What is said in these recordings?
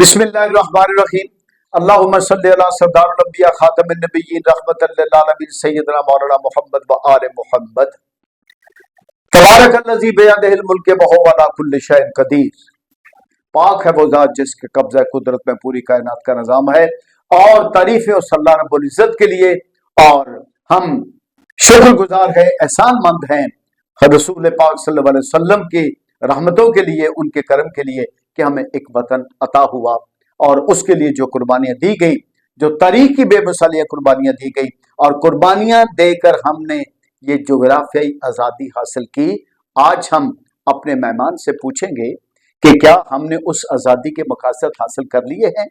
بسم اللہ الرحمن الرحیم اللہم صلی علی سردار الانبیاء خاتم النبیین رحمت للعالمین سیدنا مولانا محمد و آل محمد تبارک الذی بیدہ الملک وہو علی کل شیء قدیر۔ پاک ہے وہ ذات جس کے قبضہ قدرت میں پوری کائنات کا نظام ہے، اور تعریف ہے اس اللہ رب العزت کے لیے، اور ہم شکر گزار ہیں، احسان مند ہیں رسول پاک صلی اللہ علیہ وسلم کی رحمتوں کے لیے، ان کے کرم کے لیے کہ ہمیں ایک وطن عطا ہوا، اور اس کے لیے جو قربانیاں دی گئی، جو تاریخی بے مثالیہ قربانیاں دی گئی، اور قربانیاں دے کر ہم نے یہ جغرافیائی آزادی حاصل کی۔ آج ہم اپنے مہمان سے پوچھیں گے کہ کیا ہم نے اس آزادی کے مقاصد حاصل کر لیے ہیں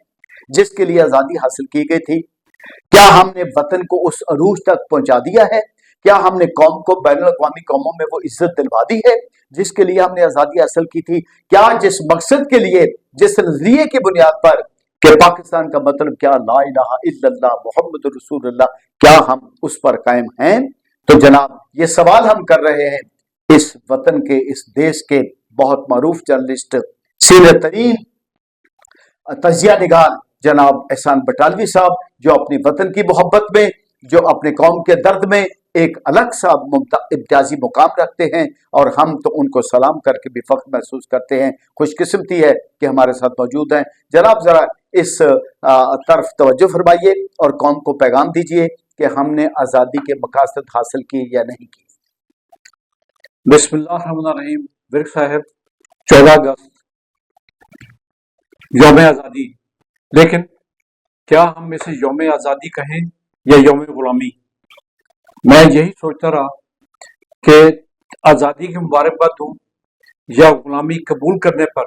جس کے لیے آزادی حاصل کی گئی تھی؟ کیا ہم نے وطن کو اس عروج تک پہنچا دیا ہے؟ کیا ہم نے قوم کو بین الاقوامی قوموں میں وہ عزت دلوا دی ہے جس کے لیے ہم نے آزادی حاصل کی تھی؟ کیا جس مقصد کے لیے، جس نظریے کی بنیاد پر کہ پاکستان کا مطلب کیا، لا الہ الا اللہ محمد رسول اللہ، کیا ہم اس پر قائم ہیں؟ تو جناب یہ سوال ہم کر رہے ہیں اس وطن کے، اس دیش کے بہت معروف جرنلسٹ، سینئر ترین تجزیہ نگار جناب احسان بٹالوی صاحب، جو اپنی وطن کی محبت میں، جو اپنے قوم کے درد میں ایک الگ سا امتیازی مقام رکھتے ہیں، اور ہم تو ان کو سلام کر کے بھی فخر محسوس کرتے ہیں۔ خوش قسمتی ہے کہ ہمارے ساتھ موجود ہیں۔ جناب ذرا اس طرف توجہ فرمائیے اور قوم کو پیغام دیجئے کہ ہم نے آزادی کے مقاصد حاصل کیے یا نہیں کیے۔ بسم اللہ الرحمن الرحیم۔ ورک صاحب، 14 اگست یوم آزادی، لیکن کیا ہم اسے یوم آزادی کہیں یا یوم غلامی؟ میں یہی سوچتا رہا کہ آزادی کی مبارکباد دوں یا غلامی قبول کرنے پر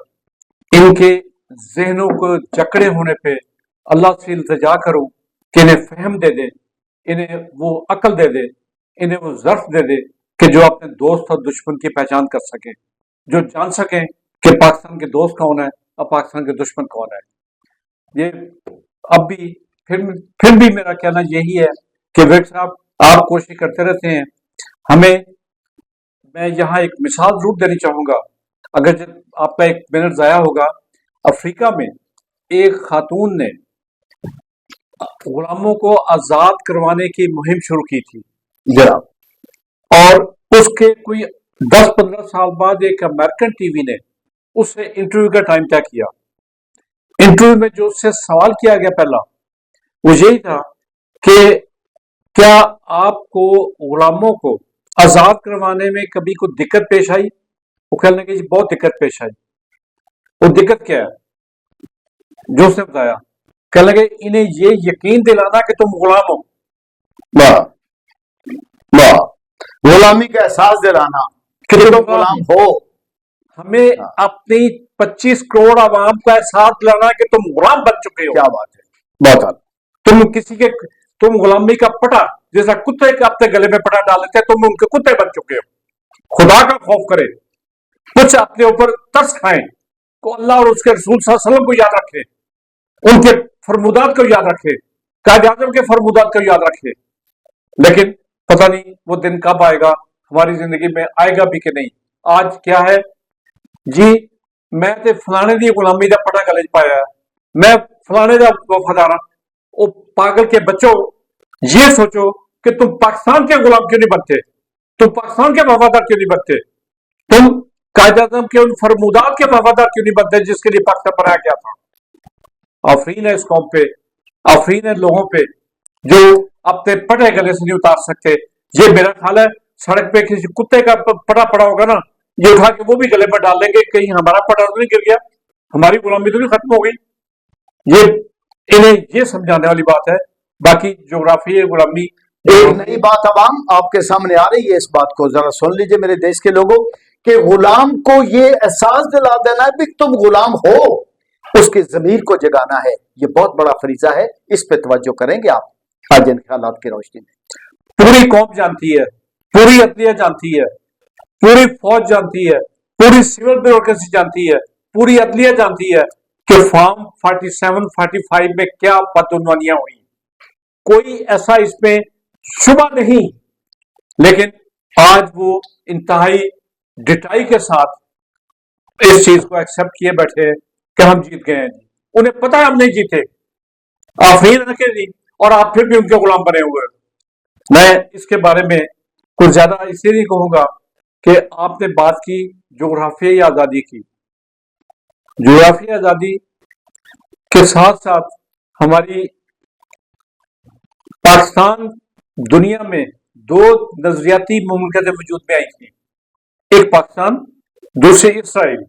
ان کے ذہنوں کو جکڑے ہونے پہ اللہ سے التجا کروں کہ انہیں فہم دے دے، انہیں وہ عقل دے دے، انہیں وہ ظرف دے دے کہ جو اپنے دوست اور دشمن کی پہچان کر سکیں، جو جان سکیں کہ پاکستان کے دوست کون ہے اور پاکستان کے دشمن کون ہے۔ یہ اب بھی پھر بھی میرا کہنا یہی ہے کہ ویک صاحب آپ کوشش کرتے رہتے ہیں۔ میں یہاں ایک مثال ضرور دینی چاہوں گا، اگر آپ کا 1 منٹ ضائع ہوگا۔ افریقہ میں ایک خاتون نے غلاموں کو آزاد کروانے کی مہم شروع کی تھی جناب، اور اس کے کوئی 10-15 سال بعد ایک امریکن ٹی وی نے اس سے انٹرویو کا ٹائم طے کیا۔ انٹرویو میں جو اس سے سوال کیا گیا پہلا وہ یہی تھا کہ کیا آپ کو غلاموں کو آزاد کروانے میں کبھی کوئی دقت پیش آئی؟ وہ کہنے لگے جی بہت دقت پیش آئی۔ وہ دقت کیا ہے جو اس نے بتایا؟ کہنے لگے انہیں یہ یقین دلانا کہ تم غلام ہو، غلامی کا احساس دلانا کہ تم غلام ہو۔ ہمیں اپنی 25 کروڑ عوام کا احساس دلانا کہ تم غلام بن چکے ہو۔ کیا بات ہے، بہت تم غلامی کا پٹا، جیسا کتے کے اپنے گلے میں پٹا ڈال لیتے ہیں، تم ان کے کتے بن چکے ہو۔ خدا کا خوف کرے، کچھ اپنے اوپر ترس کھائیں، کو اللہ اور اس کے رسول صلی اللہ علیہ وسلم کو یاد رکھے، ان کے فرمودات کو یاد رکھے، قائد اعظم کے فرمودات کو یاد رکھے۔ لیکن پتہ نہیں وہ دن کب آئے گا، ہماری زندگی میں آئے گا بھی کہ نہیں۔ آج کیا ہے جی، میں تے فلانے دی غلامی دا پٹا گلے چ پایا ہے، میں فلانے دا وفادار ہوں۔ او پاگل کے بچوں، یہ سوچو کہ تم پاکستان کے غلام کیوں نہیں بنتے، تم پاکستان کے وفادار کیوں نہیں بنتے، تم قائد اعظم کے ان فرمودات کے وفادار کیوں نہیں بنتے جس کے لیے پاکستان بنایا گیا تھا۔ آفرین ہے اس قوم پہ، آفرین ہے لوگوں پہ جو اپنے پٹے گلے سے نہیں اتار سکتے۔ یہ میرا خیال ہے سڑک پہ کسی کتے کا پٹا پڑا ہوگا نا، یہ اٹھا کے وہ بھی گلے پر ڈال لیں گے، کہیں ہمارا پٹا تو نہیں گر گیا، ہماری غلامی تو نہیں ختم ہو گئی۔ یہ انہیں یہ سمجھانے والی بات ہے۔ باقی جغرافی غلامی ایک نئی بات عوام آپ کے سامنے آ رہی ہے، اس بات کو ذرا سن لیجئے میرے دیش کے لوگوں، کہ غلام کو یہ احساس دلا دینا ہے کہ تم غلام ہو، اس کے ضمیر کو جگانا ہے۔ یہ بہت بڑا فریضہ ہے، اس پہ توجہ کریں گے آپ آج ان خیالات کی روشنی میں۔ پوری قوم جانتی ہے، پوری عدلیہ جانتی ہے، پوری فوج جانتی ہے، پوری سول بیوروکریسی جانتی ہے، پوری عدلیہ جانتی ہے کہ فارم 47-45 میں کیا بدعنوانیاں ہوئی، کوئی ایسا اس میں شبہ نہیں۔ لیکن آج وہ انتہائی ڈٹائی کے ساتھ اس چیز کو ایکسپٹ کیے بیٹھے کہ ہم جیت گئے ہیں۔ उन्हें पता है हम नहीं जीते, आप नहीं रखे जी, और आप फिर भी उनके गुलाम बने हुए हैं। मैं इसके बारे में कुछ ज्यादा इसलिए नहीं कहूंगा कि आपने बात की जोग्राफियाई आजादी की। जोग्राफियाई आजादी के साथ साथ हमारी पाकिस्तान दुनिया में दो नजरियाती मुमलिकतें वजूद में आई थी, एक पाकिस्तान, दूसरे इसराइल।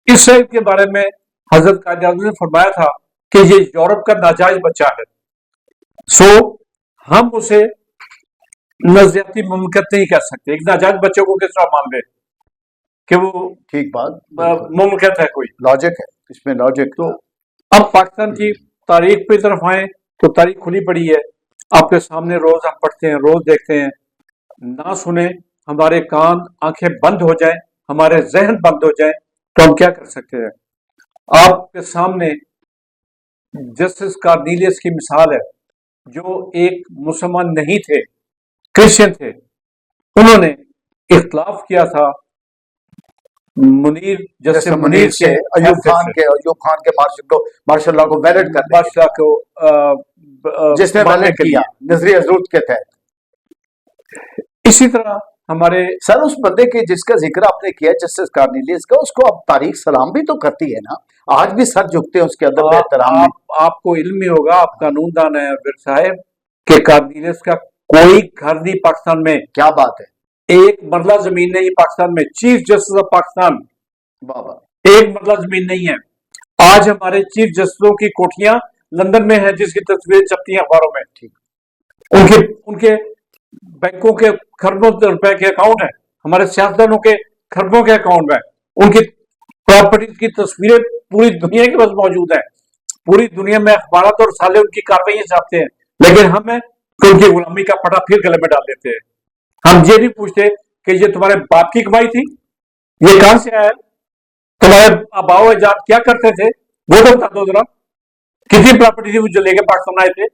इसराइल के बारे में हजरत कायद आज़म ने फरमाया था कि ये यूरोप का नाजायज बच्चा है, सो हम उसे नजरियाती मुमलिकत नहीं कह सकते। एक नाजायज बच्चे को किस तरह मान ले कि वो ठीक बात, मुमलिकत है, कोई लॉजिक है इसमें, लॉजिक। तो अब पाकिस्तान की तारीख पे तरफ आए तो तारीख खुली पड़ी है आपके सामने, रोज हम पढ़ते हैं, रोज देखते हैं। ना सुने, हमारे कान आंखें बंद हो जाएं, हमारे जहन बंद हो जाएं, तो हम क्या कर सकते हैं? आपके सामने जस्टिस कार्नेलियस की मिसाल है, जो एक मुसलमान नहीं थे, क्रिश्चियन थे। उन्होंने इख्तलाफ किया था मुनीर, जैसे मुनीर से अयूब खान के मार्शल लॉ को वैलिड कर, बादशाह को जिसने वैलिड किया नजरिया ज़रूरत के तहत। इसी तरह हमारे सर उस बंदे के जिसका जिक्र आपने किया जस्टिस कार्नेलियस का, उसको अब तारीख सलाम भी तो करती है ना, आज भी सर झुकते हैं उसके अदब एहतराम में। आपको इल्म ही होगा, आप कानूनदान है विर साहब, के कार्नेलियस का कोई घर नहीं पाकिस्तान में। क्या बात है, एक मरला जमीन नहीं पाकिस्तान में। चीफ जस्टिस ऑफ पाकिस्तान, बाबा, एक मरला जमीन नहीं है। आज हमारे चीफ जस्टिसों की कोठियां लंदन में है, जिसकी तस्वीरें छपती हैं अखबारों में। ठीक, उनके बैंकों के खरबों रुपए के अकाउंट है, हमारे सियासतदानों के खरबों के अकाउंट में उनकी प्रॉपर्टीज की तस्वीरें पूरी दुनिया के पास मौजूद है। पूरी दुनिया में अखबार और साले उनकी कार्रवाई छापते हैं, लेकिन हमें तो उनकी गुलामी का पटा फिर गले में डाल देते हैं। हम ये नहीं पूछते कि ये तुम्हारे बाप की कमाई थी, ये कहां से आया, तुम्हारे आबाओ अजाद क्या करते थे, वो तो बता दो जरा, कितनी प्रॉपर्टी थी वो जो लेके पाकिस्तान आए थे।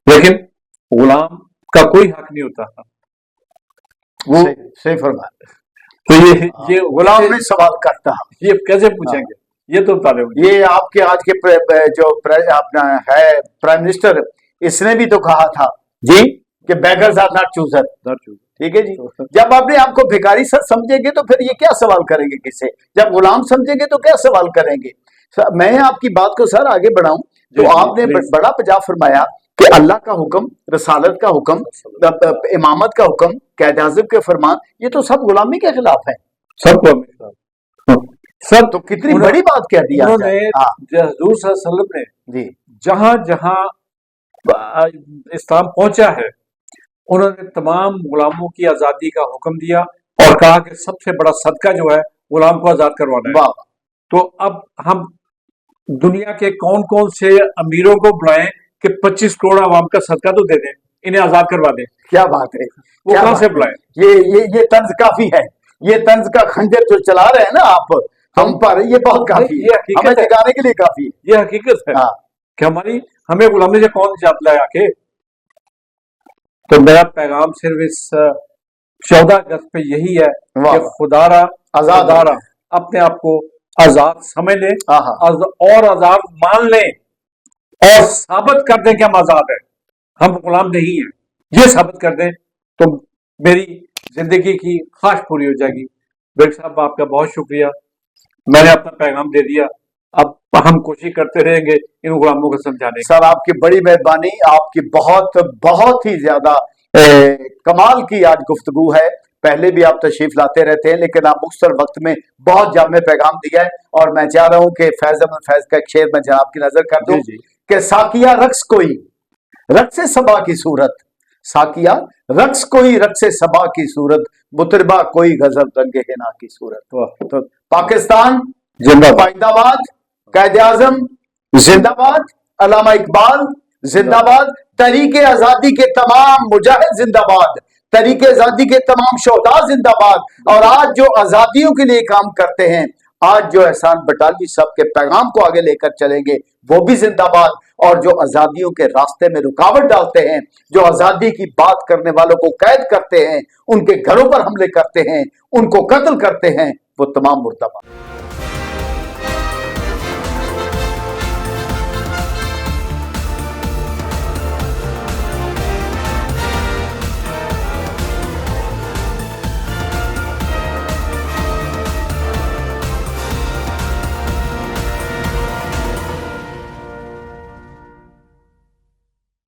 लेकिन गुलाम का कोई हक नहीं होता था। वो सही फरमाया। तो ये गुलाम में सवाल करता, ये कैसे पूछेंगे? ये तो बता दो। ये आपके आज के जो अपना है प्राइम मिनिस्टर, इसने भी तो कहा था जी कि बेगर्स आर नॉट चूजर। ठीक है जी, जब अपने आपको भिखारी सर समझेंगे तो फिर ये क्या सवाल करेंगे किससे? जब गुलाम समझेंगे तो क्या सवाल करेंगे? मैं आपकी बात को सर आगे बढ़ाऊं तो आपने बड़ा पजा फरमाया कि अल्लाह का हुक्म, रसालत का हुक्म, इमामत का हुक्म, कैद आज़म के फरमान, ये तो सब गुलामी के खिलाफ है। सब तो कितनी बड़ी बात कह दी उन्होंने। हुजूर सल्लल्लाहु अलैहि वसल्लम ने जी जहां जहां इस्लाम पहुंचा है, उन्होंने तमाम गुलामों की आजादी का हुक्म दिया और कहा कि सबसे बड़ा सदका जो है गुलाम को आजाद करवाना है। तो अब हम दुनिया के कौन कौन से अमीरों को बुलाएं कि 25 करोड़ आवाम का सदका तो दे दें, इन्हें आजाद करवा दें? क्या बात है, वो कहां से बुलाएं? ये तंज काफी है, ये तंज का खंजर जो चला रहे हैं ना आप हम पर, ये बहुत काफी है, हमें जगाने के लिए काफी है। ये हकीकत है कि हमें गुलामी से कौन जात लगा के। तो मेरा पैगाम सिर्फ इस 14 अगस्त पे यही है कि खुदारा आजादारा अपने आप को आजाद समझ ले और आजाद मान ले और साबित कर दें कि हम आजाद हैं, हम गुलाम नहीं हैं। ये साबित कर दें तो मेरी जिंदगी की ख्वाहिश पूरी हो जाएगी। बेग साहब आपका बहुत शुक्रिया, मैंने अपना पैगाम दे दिया, अब हम कोशिश करते रहेंगे इन गुलामों को समझाने। सर आपकी बड़ी मेहरबानी, आपकी बहुत बहुत ही ज्यादा कमाल की आज गुफ्तगू है। पहले भी आप तशरीफ लाते रहते हैं, लेकिन आप मुख्तसर वक्त में बहुत जामे पैगाम दिया है। और मैं चाह रहा हूं कि फैज अहमद फैज का एक शेर मैं जनाब की नजर कर दूं कि साकिया रक्स कोई रक्स सबा की सूरत, साकिया रक्स कोई रक्स सबा की सूरत, मुतरबा कोई गजब रंगे हिना की सूरत। तो पाकिस्तान जिंदाबाद, कायद आज़म जिंदाबाद, अल्लामा इकबाल जिंदाबाद, तहरीके आजादी के तमाम मुजाहिद जिंदाबाद, तहरीके आजादी के तमाम शोहदा जिंदाबाद। और आज जो आजादियों के लिए काम करते हैं, आज जो एहसान बटालवी साहब के पैगाम को आगे लेकर चलेंगे, वो भी जिंदाबाद। और जो आजादियों के रास्ते में रुकावट डालते हैं, जो आजादी की बात करने वालों को कैद करते हैं, उनके घरों पर हमले करते हैं, उनको कत्ल करते हैं, वो तमाम मुर्दाबाद।